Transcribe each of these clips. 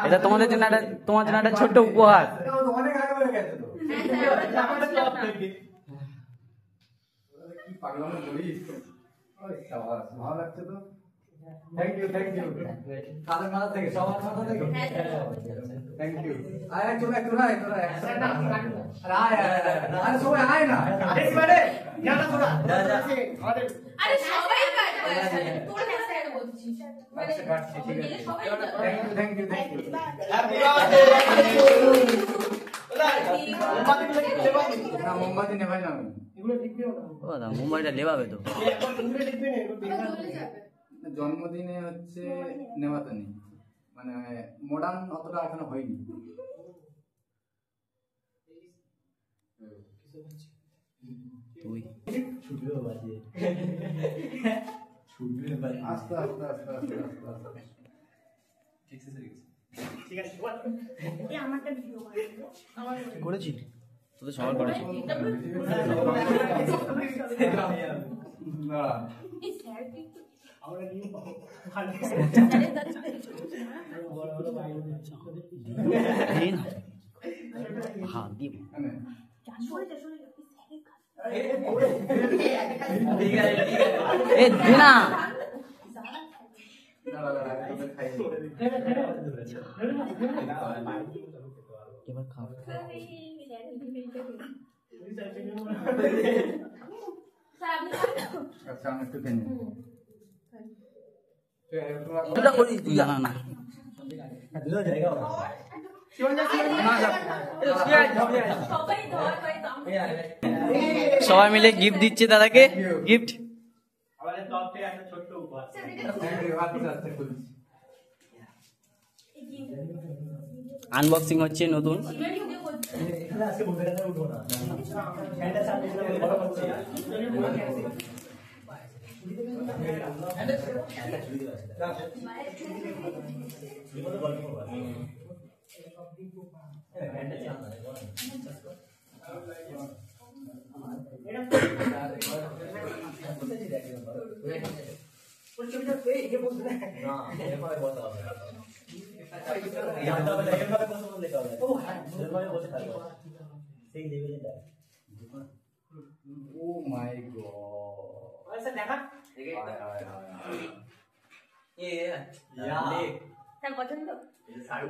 এটা তোমাদের জন্য একটা ছোট্ট উপহার। অনেক আগে হয়ে গেছে তো। কি পাগলামো বলিস? ওই শাবাশ, ভালো লাগছে তো। থ্যাংক ইউ কাদের মাথা থেকে, সবার মাথা থেকে। Thank you. আয় তোরা তোরা আরে সবাই আয় না। এবারে জানা তোরা আরে সবাই কাটবে তোর কাছে বলছিস মানে কাটছি ঠিক আছে। থ্যাংক ইউ হ্যাপি বার্থডে না মোমবাতি নেভাই না আমি। ও দা মুম্বাইটা লেবাবে তো। জন্মদিনে হচ্ছে নেওয়াতে নেই, মানে মডার্ন অতটা এখনো হয়নি। তুই আস্তে আস্তে ঠিক আছে এই আমারটা ভিডিও করেছি তোদের সবার করেছি। হ্যাঁ দিব এ দিনা এবার খাও। আচ্ছা আমি একটু খেয়ে নিই। জানা না সবাই মিলে গিফট দিচ্ছে দাদাকে। গিফট আমাদের তরফ থেকে একটা ছোট্ট উপহার। আনবক্সিং হচ্ছে নতুন। ও মাই গড আচ্ছা দেখা তার পছন্দ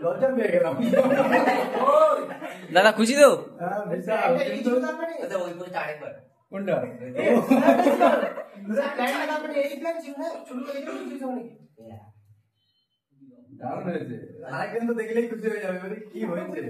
লজ্জা পেয়ে গেলাম। দাদা খুশি তো? কোনটা দারুণ হয়েছে, আরেকজন তো দেখলেই খুশি হয়ে যাবে। কি হয়েছে?